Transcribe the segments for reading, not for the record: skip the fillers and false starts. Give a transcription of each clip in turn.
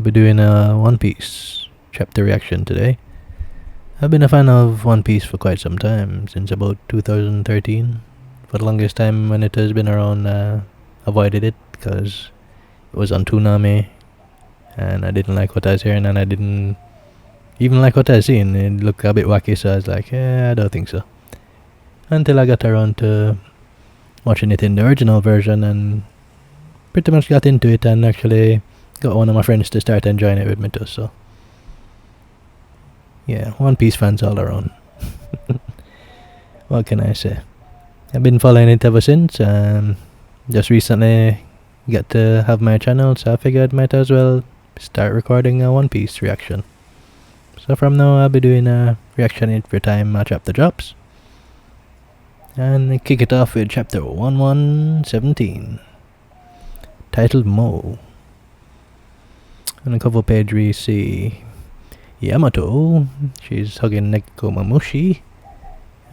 be doing a One Piece chapter reaction today. I've been a fan of One Piece for quite some time, since about 2013. For the longest time when it has been around, avoided it because it was on Toonami, and I didn't like what I was hearing, and I didn't even like what I was seeing. It looked a bit wacky, so I was like, yeah, I don't think so. Until I got around to watching it in the original version, and pretty much got into it, and actually got one of my friends to start enjoying it with me too, so yeah, One Piece fans all around. What can I say? I've been following it ever since, and just recently got to have my channel, so I figured might as well start recording a One Piece reaction. So from now I'll be doing a reaction every time a chapter drops, and kick it off with chapter 1117, titled Mo. On the cover page we see Yamato. She's hugging Nekomamushi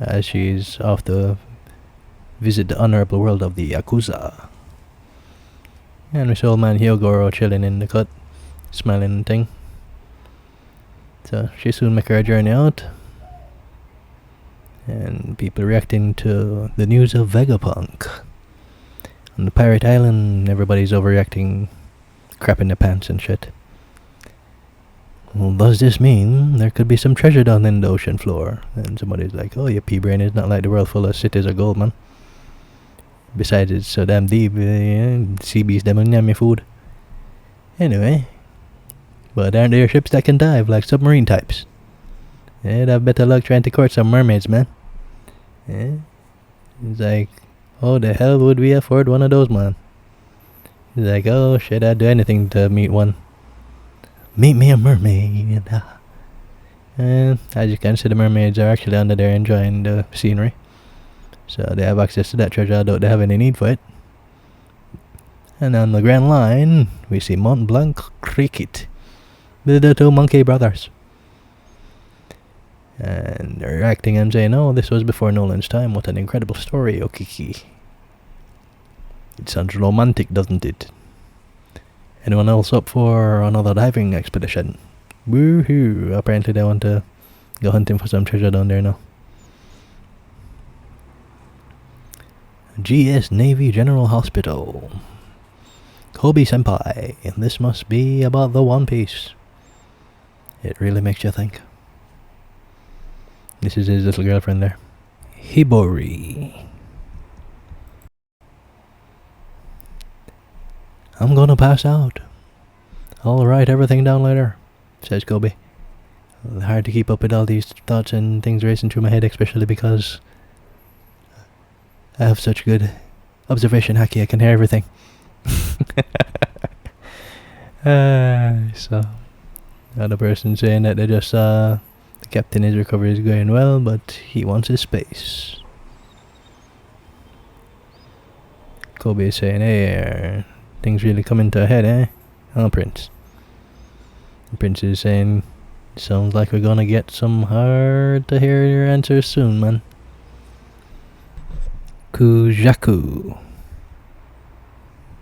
as she's off to visit the honorable world of the Yakuza. And we see old man Hyogoro chilling in the cut, smiling and thing. So she soon make her journey out, and people reacting to the news of Vegapunk. On the pirate island, everybody's overreacting, crap in their pants and shit. Well, does this mean there could be some treasure down in the ocean floor? And somebody's like, oh, your pea-brain is not like the world full of cities of gold, man. Besides, it's so damn deep, sea beasts them and yummy food. Anyway, but aren't there ships that can dive like submarine types? They'd have better luck trying to court some mermaids, man. Yeah? It's like, oh, the hell would we afford one of those, man? He's like, oh shit, I'd do anything to meet one. Meet me a mermaid. And as you can see, the mermaids are actually under there enjoying the scenery, so they have access to that treasure, although they have any need for it. And on the Grand Line, we see Mont Blanc Cricket with the two monkey brothers. And they're acting and saying, oh, this was before Nolan's time. What an incredible story, Okiki. It sounds romantic, doesn't it? Anyone else up for another diving expedition? Woohoo! Apparently they want to go hunting for some treasure down there now. GS Navy General Hospital. Kobe Senpai. This must be about the One Piece. It really makes you think. This is his little girlfriend there. Hibori. I'm gonna pass out. I'll write everything down later, says Kobe. Hard to keep up with all these thoughts and things racing through my head, especially because I have such good observation haki, I can hear everything. So, other person saying that they just saw the captain, his recovery is going well, but he wants his space. Kobe is saying, hey, things really coming to a head, eh? Oh, Prince. The Prince is saying, sounds like we're gonna get some hard to hear your answers soon, man. Kujaku.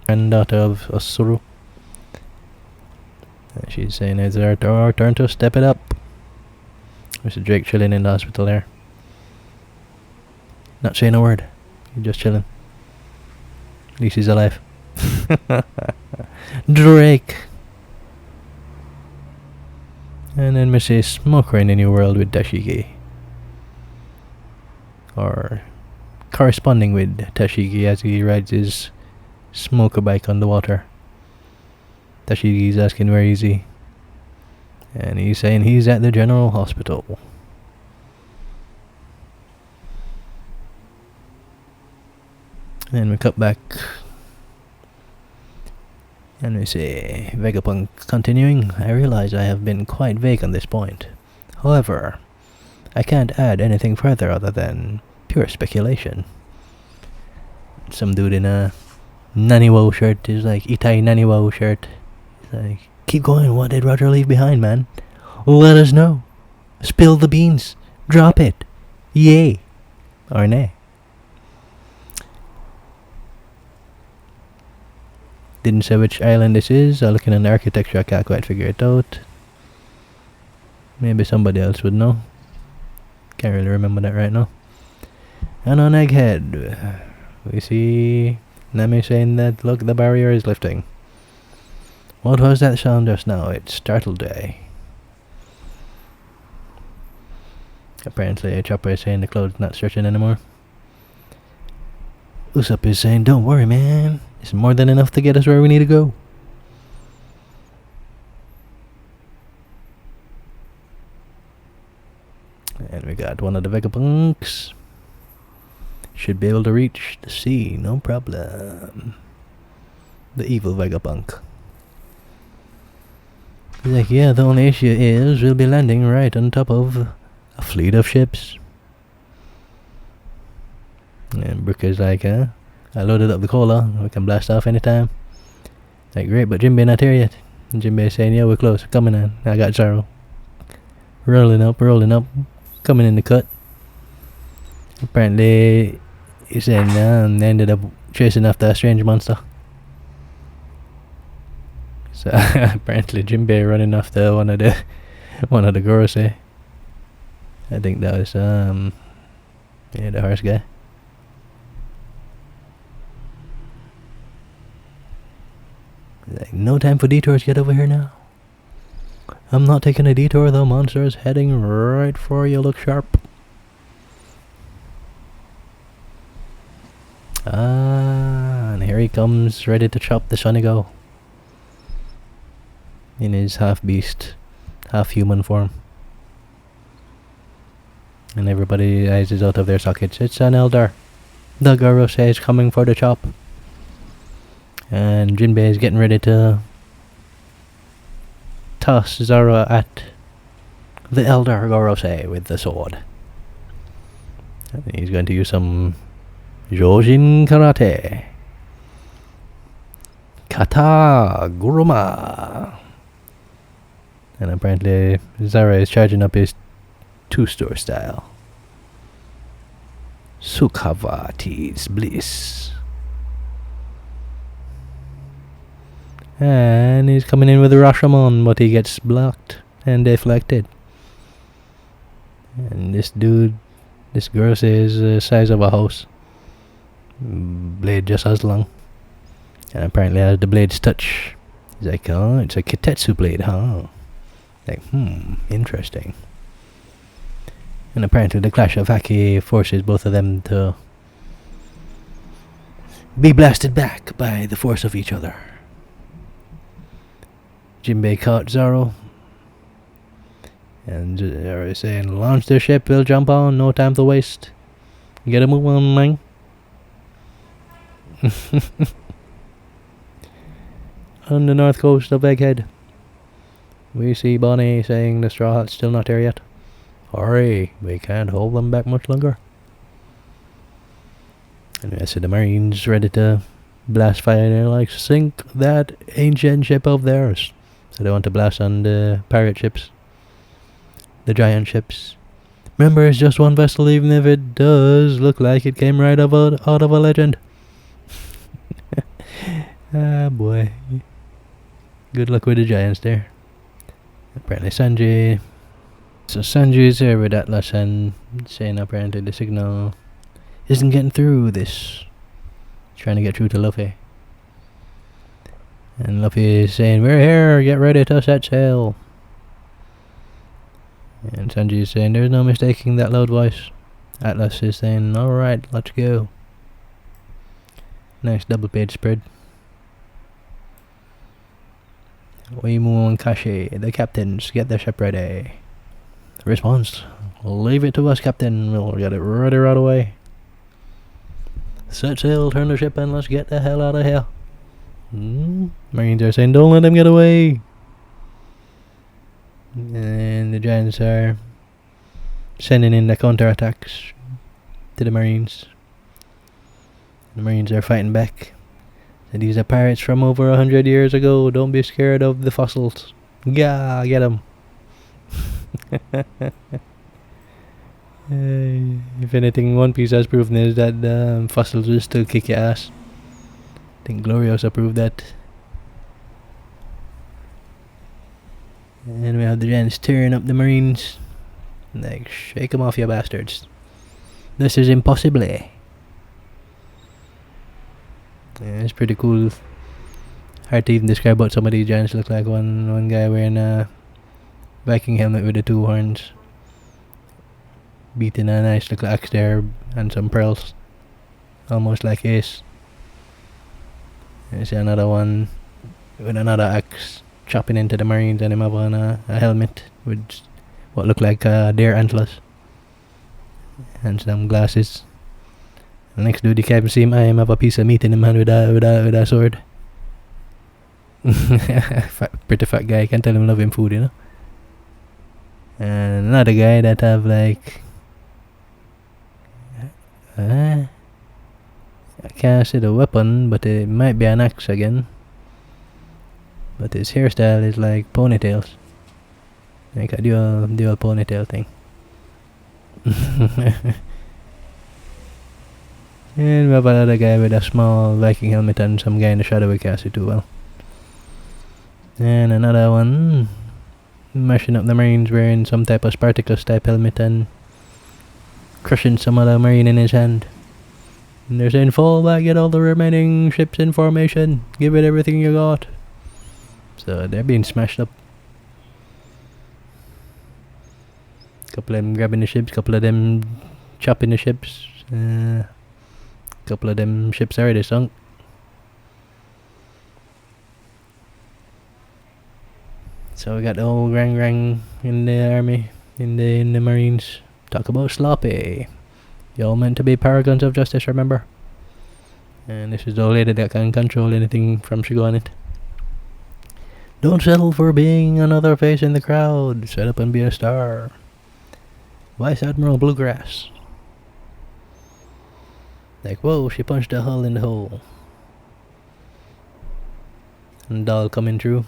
Granddaughter of Osuru. She's saying it's our turn to step it up. Mr. Drake chilling in the hospital there. Not saying a word. He's just chilling. At least he's alive. Drake. And then we see Smoker in the New World with Tashigi. Or corresponding with Tashigi as he rides his smoker bike on the water. Tashigi's asking where is he, and he's saying he's at the General Hospital. And we cut back, and we see Vegapunk continuing. I realize I have been quite vague on this point. However, I can't add anything further other than pure speculation. Some dude in a Naniwo shirt is like, Itai Naniwo shirt. He's like, keep going, what did Roger leave behind, man? Let us know. Spill the beans. Drop it. Yay. Or nay. Didn't say which island this is. Looking at the architecture, I can't quite figure it out. Maybe somebody else would know. Can't really remember that right now. And on Egghead, we see Nami saying that, look, the barrier is lifting. What was that sound just now? It startled me. Apparently, Chopper is saying the cloud's not stretching anymore. Usopp is saying, don't worry, man. It's more than enough to get us where we need to go. And we got one of the Vegapunks. Should be able to reach the sea, no problem. The evil Vegapunk. He's like, yeah, the only issue is we'll be landing right on top of a fleet of ships. And Brook is like, I loaded up the cola, we can blast off anytime. Like, great, but Jinbei not here yet. And Jinbei saying, yeah, we're close, coming in. I got Zoro. Rolling up, coming in the cut. Apparently, he's saying, they ended up chasing after a strange monster. So, apparently Jinbei running after one of the Gorosei. I think that was, yeah, the horse guy. Like, no time for detours, get over here now. I'm not taking a detour, the monster is heading right for you, look sharp. And here he comes, ready to chop the Shunigo. In his half-beast, half-human form. And everybody eyes is out of their sockets. It's an elder. The Gorosei is coming for the chop. And Jinbei is getting ready to toss Zoro at the elder Gorosei with the sword. And he's going to use some Jojin Karate. Kata Guruma. And apparently Zoro is charging up his two-store style. Sukhavati's Bliss. And he's coming in with a Rashomon, but he gets blocked and deflected. And this dude, this girl says the size of a house. Blade just as long. And apparently as the blades touch, he's like, oh, it's a Kitetsu blade, huh? Like, interesting. And apparently the clash of Haki forces both of them to be blasted back by the force of each other. Jinbei caught Zoro. And Zoro is saying, launch their ship, we'll jump on, no time to waste. You gotta move on, man. On the north coast of Egghead, we see Bonnie saying the Straw Hat's still not there yet. Hurry, we can't hold them back much longer. And I see the Marines ready to blast fire, and they're like, sink that ancient ship of theirs. So they want to blast on the pirate ships, the giant ships. Remember, it's just one vessel, even if it does look like it came right out of a legend. Ah, boy. Good luck with the giants there. Apparently Sanji... So Sanji is here with Atlas and saying apparently the signal isn't getting through this. Trying to get through to Luffy. And Luffy is saying, we're here, get ready to set sail. And Sanji is saying, there's no mistaking that loud voice. Atlas is saying, alright, let's go. Nice double page spread. Zoro and Kashi, the captains, get their ship ready. Response, leave it to us, Captain, we'll get it ready right away. Set sail, turn the ship and let's get the hell out of here. Marines are saying, don't let them get away. And the giants are sending in the counterattacks to the Marines. The Marines are fighting back. And these are pirates from over 100 years ago. Don't be scared of the fossils. Yeah, get them. If anything, One Piece has proven is that fossils will still kick your ass. I think Gloriosa proved that And we have the gents tearing up the Marines. Like, shake 'em off, you bastards. This is impossible. Yeah, it's pretty cool. Hard to even describe what some of these giants look like. One guy wearing a Viking helmet with the two horns, beating a nice little axe there and some pearls, almost like Ace. There's another one with another axe chopping into the Marines, and him have on a helmet with what look like deer antlers and some glasses. The next dude, you can't see him. I have a piece of meat in him hand with a sword. Pretty fat guy. Can't tell him love him food, you know. And another guy that have like I can't see the weapon, but it might be an axe again. But his hairstyle is like ponytails, like a dual ponytail thing. And we have another guy with a small Viking helmet and some guy in the shadow we can't see too well. And another one mashing up the Marines wearing some type of Spartacus type helmet and crushing some other Marine in his hand. And they're saying, fall back, get all the remaining ships in formation, give it everything you got. So they're being smashed up. Couple of them grabbing the ships, couple of them chopping the ships. Couple of them ships already sunk. So we got the whole rang in the army, in the Marines. Talk about sloppy. Y'all meant to be paragons of justice, remember? And this is the old lady that can control anything from she go on it. Don't settle for being another face in the crowd. Set up and be a star. Vice Admiral Bluegrass. Like, whoa, she punched a hole in the hole. And doll coming through.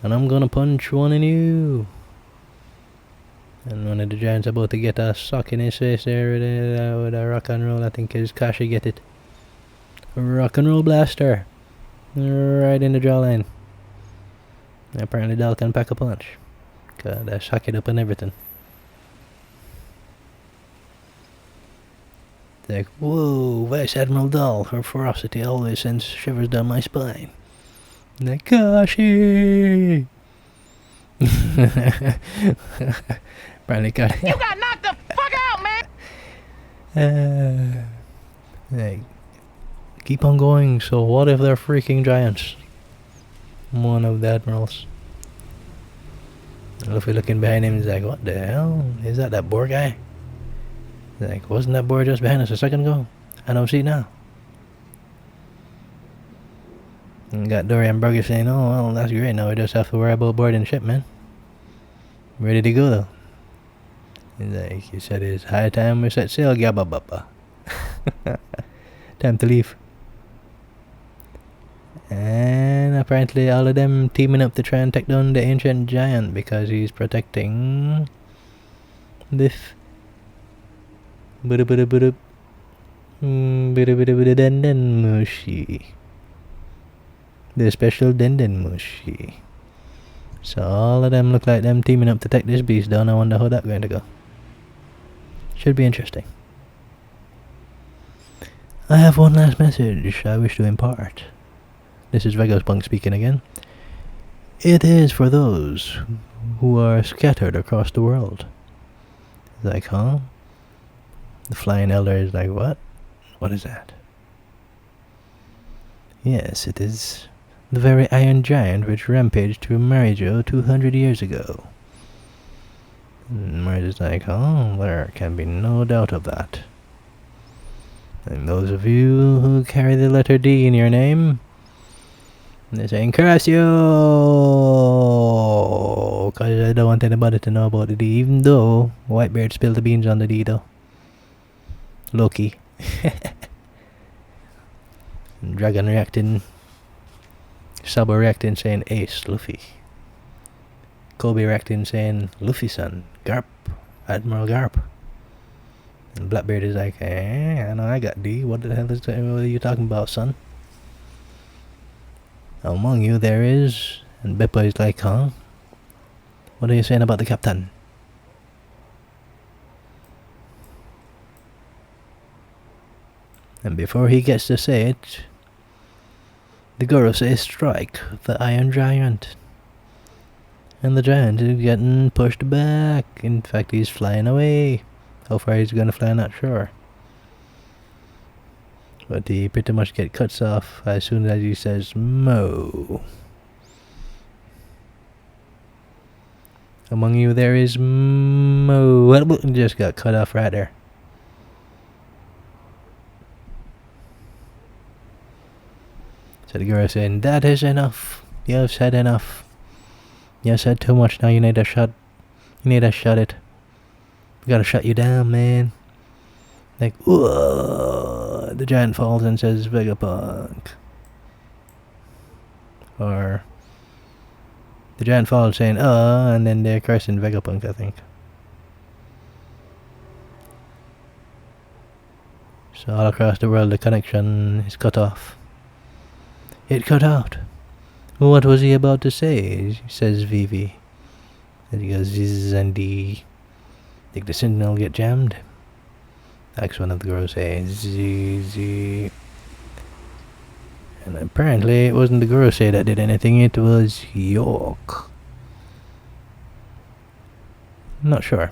And I'm gonna punch one in you. And one of the giants about to get a sock in his face there with a rock and roll. I think his Kashi get it. A rock and roll blaster. Right in the jawline. Apparently doll can pack a punch. God, I shock it up and everything. Like, whoa, Vice Admiral Doll, her ferocity always sends shivers down my spine. Like, Kashi! Apparently Kashi. You got knocked the fuck out, man! Like, keep on going, so what if they're freaking giants? One of the admirals. Luffy looking behind him is like, what the hell? Is that boar guy? Like, wasn't that boar just behind us a second ago? I don't see it now. And got Dory and Burger saying, oh, well, that's great. Now we just have to worry about boarding the ship, man. Ready to go, though. He's like, he said it's high time we set sail, Gabba Baba. Time to leave. And apparently all of them teaming up to try and take down the ancient giant because he's protecting this Denden Mushi. The special Denden Mushi. So all of them look like them teaming up to take this beast down. I wonder how that's going to go. Should be interesting. I have one last message I wish to impart. This is Vegapunk speaking again. It is for those who are scattered across the world. Like, huh? The Flying Elder is like, what? What is that? Yes, it is the very Iron Giant which rampaged through Marijo 200 years ago. And Marijo's like, oh, there can be no doubt of that. And those of you who carry the letter D in your name, they're saying, curse you! Because I don't want anybody to know about the D, even though Whitebeard spilled the beans on the D, though. Loki. Dragon reacting. Sabo reacting saying Ace, Luffy. Kobe reacting saying Luffy-san, Garp, Admiral Garp. And Blackbeard is like, I know I got D. What the hell is that? What are you talking about, son? Among you there is. And Beppa is like, huh? What are you saying about the captain? And before he gets to say it, the girl says strike the Iron Giant. And the giant is getting pushed back. In fact, he's flying away. How far he's gonna fly, I'm not sure. But he pretty much gets cuts off as soon as he says Mo. Among you there is Mo. Well, just got cut off right there. So the girl is saying, that is enough. You've said enough. You've said too much now. You need to shut it. We gotta shut you down, man. Like, whoa. The giant falls and says Vegapunk. Or the giant falls saying, and then they're cursing Vegapunk, I think. So all across the world the connection is cut off. It cut out. What was he about to say? Says Vivi. And he goes, zzz, and think the signal get jammed? That's one of the girls saying, zzz. And apparently it wasn't the girl say that did anything, it was York. Not sure.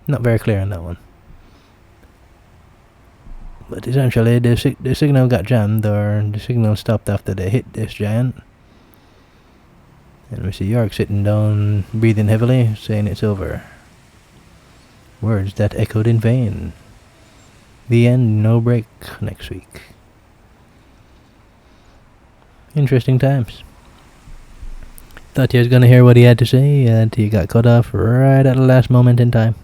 Not very clear on that one. But essentially the signal got jammed, or the signal stopped after they hit this giant. And we see York sitting down, breathing heavily, saying it's over. Words that echoed in vain. The end, no break next week. Interesting times. Thought you was gonna hear what he had to say, and he got cut off right at the last moment in time.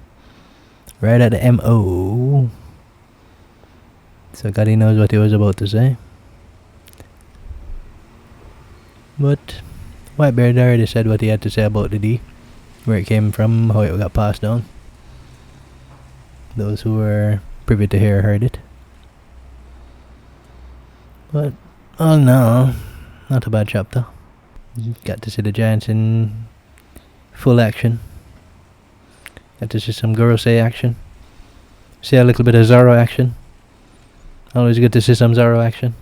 Right at the MO. So God he knows what he was about to say. But Whitebeard already said what he had to say about the D. Where it came from, how it got passed down. Those who were privy to hear heard it. But all in all, not a bad chapter. Got to see the giants in full action. Got to see some Gorosei action. See a little bit of Zoro action. Always good to see some Zoro action.